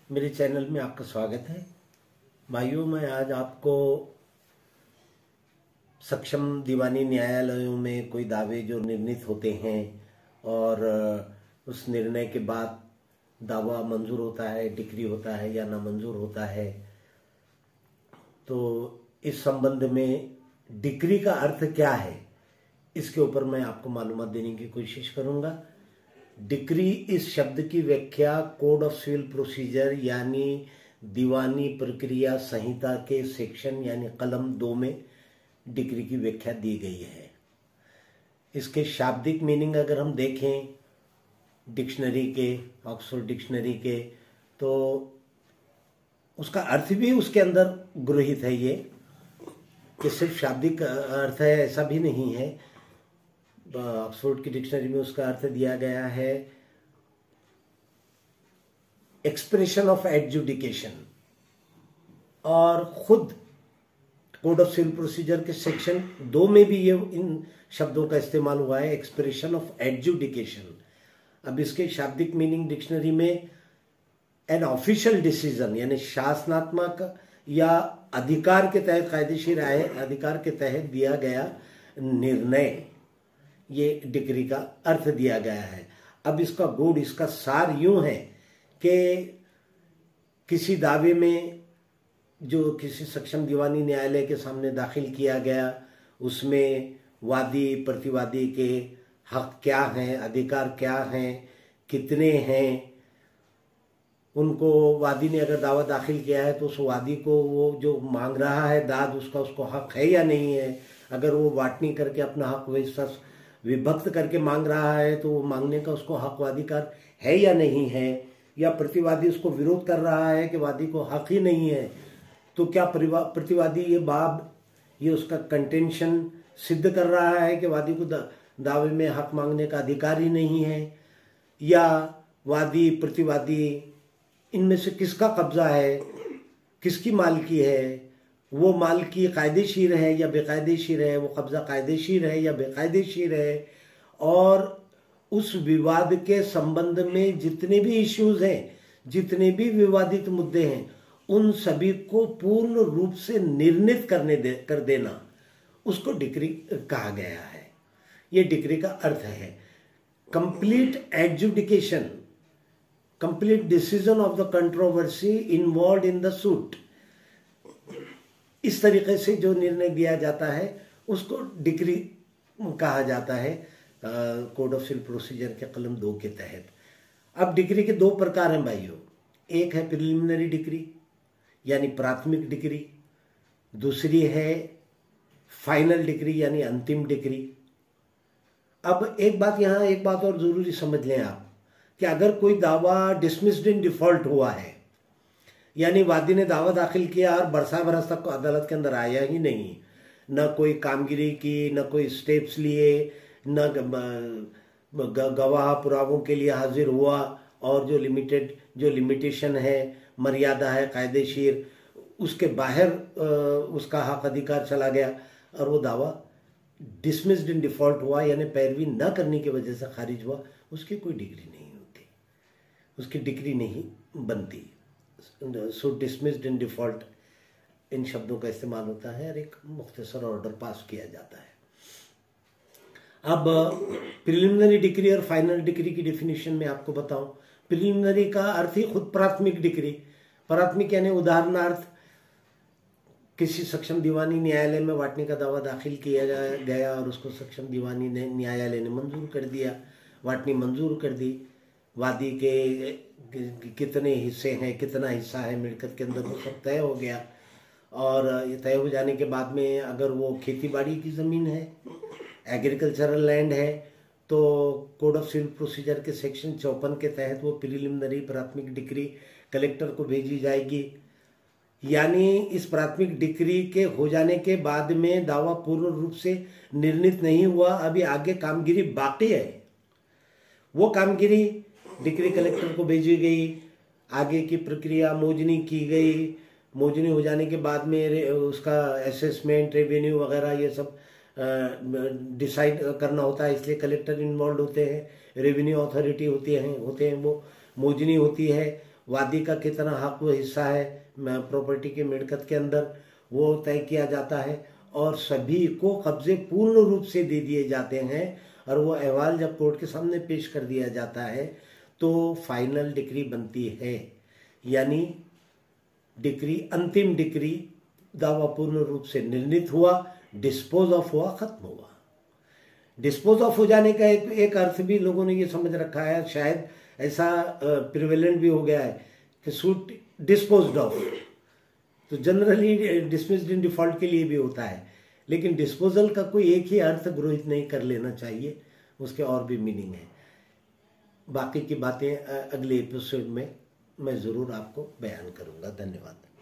मेरे चैनल में आपका स्वागत है। भाइयों, मैं आज आपको सक्षम दीवानी न्यायालयों में कोई दावे जो निर्णीत होते हैं और उस निर्णय के बाद दावा मंजूर होता है, डिक्री होता है या नामंजूर होता है, तो इस संबंध में डिक्री का अर्थ क्या है, इसके ऊपर मैं आपको मालूमात देने की कोशिश करूंगा। डिक्री इस शब्द की व्याख्या कोड ऑफ सिविल प्रोसीजर यानी दीवानी प्रक्रिया संहिता के सेक्शन यानी कलम 2 में डिक्री की व्याख्या दी गई है। इसके शाब्दिक मीनिंग अगर हम देखें डिक्शनरी के, ऑक्सफोर्ड डिक्शनरी के, तो उसका अर्थ भी उसके अंदर गृहीत है। ये कि सिर्फ शाब्दिक अर्थ है ऐसा भी नहीं है। ऑक्सफोर्ड की डिक्शनरी में उसका अर्थ दिया गया है एक्सप्रेशन ऑफ एडजुडिकेशन, और खुद कोड ऑफ सिविल प्रोसीजर के सेक्शन 2 में भी ये इन शब्दों का इस्तेमाल हुआ है, एक्सप्रेशन ऑफ एडजुडिकेशन। अब इसके शाब्दिक मीनिंग डिक्शनरी में एन ऑफिशियल डिसीजन यानी शासनात्मक या अधिकार के तहत, कायदेशीर अधिकार के तहत दिया गया निर्णय, ये डिक्री का अर्थ दिया गया है। अब इसका गूढ़, इसका सार यूं है कि किसी दावे में जो किसी सक्षम दीवानी न्यायालय के सामने दाखिल किया गया, उसमें वादी प्रतिवादी के हक क्या हैं, अधिकार क्या हैं, कितने हैं, उनको वादी ने अगर दावा दाखिल किया है तो उस वादी को वो जो मांग रहा है दाद, उसको हक है या नहीं है। अगर वो वाटनी करके अपना हक वैसा विभक्त करके मांग रहा है तो वो मांगने का उसको हक वादिकार है या नहीं है, या प्रतिवादी उसको विरोध कर रहा है कि वादी को हक ही नहीं है, तो क्या प्रतिवादी ये उसका कंटेंशन सिद्ध कर रहा है कि वादी को दावे में हक मांगने का अधिकार ही नहीं है, या वादी प्रतिवादी इनमें से किसका कब्जा है, किसकी मालकी है, वो मालकी कायदेशीर है या बेकायदेशीर है, वो कब्जा कायदेशीर है या बेकायदेशीर है, और उस विवाद के संबंध में जितने भी इश्यूज हैं, जितने भी विवादित मुद्दे हैं, उन सभी को पूर्ण रूप से निर्णीत कर देना, उसको डिक्री कहा गया है। ये डिक्री का अर्थ है। Complete adjudication, complete decision of the controversy involve in the suit, इस तरीके से जो निर्णय दिया जाता है उसको डिक्री कहा जाता है कोड ऑफ सिविल प्रोसीजर के कलम 2 के तहत। अब डिक्री के 2 प्रकार हैं भाइयों। एक है प्रिलिमिनरी डिक्री यानी प्राथमिक डिक्री, दूसरी है फाइनल डिक्री यानी अंतिम डिक्री। अब एक बात और जरूरी समझ लें आप कि अगर कोई दावा डिसमिस्ड इन डिफॉल्ट हुआ है, यानी वादी ने दावा दाखिल किया और बरस तक अदालत के अंदर आया ही नहीं, न कोई कामगिरी की, न कोई स्टेप्स लिए, न गवाह पुरावों के लिए हाजिर हुआ, और जो लिमिटेशन है, मर्यादा है कायदेशीर, उसके बाहर उसका हक अधिकार चला गया और वो दावा डिसमिस्ड इन डिफॉल्ट हुआ यानी पैरवी न करने की वजह से खारिज हुआ, उसकी कोई डिग्री नहीं होती, उसकी डिग्री नहीं बनती। सो डिसमिस्ड इन डिफॉल्ट, इन शब्दों का इस्तेमाल होता है और एक मुख्तसर ऑर्डर पास किया जाता है। अब प्रिलिमिनरी डिग्री और फाइनल डिग्री की डेफिनेशन में आपको बताऊं। प्रिलिमिनरी का अर्थ ही खुद प्राथमिक डिग्री। प्राथमिक यानी उदाहरणार्थ किसी सक्षम दीवानी न्यायालय में वाटनी का दावा दाखिल किया गया और उसको सक्षम दीवानी न्यायालय ने मंजूर कर दिया, वाटनी मंजूर कर दी, वादी के कितने हिस्से हैं, कितना हिस्सा है मिलकत के अंदर, वो सब तय हो गया। और ये तय हो जाने के बाद में अगर वो खेती बाड़ी की ज़मीन है, एग्रीकल्चरल लैंड है, तो कोड ऑफ सिविल प्रोसीजर के सेक्शन 54 के तहत वो प्रिलिमिनरी प्राथमिक डिक्री कलेक्टर को भेजी जाएगी। यानी इस प्राथमिक डिक्री के हो जाने के बाद में दावा पूर्ण रूप से निर्णीत नहीं हुआ, अभी आगे कामगिरी बाकी है। वो कामगिरी डिक्री कलेक्टर को भेजी गई, आगे की प्रक्रिया मोजनी की गई, मोजनी हो जाने के बाद में उसका असेसमेंट, रेवेन्यू वगैरह ये सब डिसाइड करना होता है, इसलिए कलेक्टर इन्वॉल्व होते हैं, रेवेन्यू अथॉरिटी होते हैं, वो मोजनी होती है, वादी का कितना हक व हिस्सा है प्रॉपर्टी के मिलकत के अंदर, वो तय किया जाता है और सभी को कब्जे पूर्ण रूप से दे दिए जाते हैं। और वो अहवाल जब कोर्ट के सामने पेश कर दिया जाता है तो फाइनल डिक्री बनती है, यानी डिक्री, अंतिम डिक्री, दावा पूर्ण रूप से निर्णीत हुआ, डिस्पोज ऑफ हुआ, खत्म हुआ। डिस्पोज ऑफ हो जाने का एक अर्थ भी लोगों ने ये समझ रखा है, शायद ऐसा प्रिवेलेंट भी हो गया है कि सूट डिस्पोज्ड ऑफ, तो जनरली डिसमिस्ड इन डिफॉल्ट के लिए भी होता है, लेकिन डिस्पोजल का कोई एक ही अर्थ गृहीत नहीं कर लेना चाहिए, उसके और भी मीनिंग है। बाकी की बातें अगले एपिसोड में मैं ज़रूर आपको बयान करूंगा। धन्यवाद।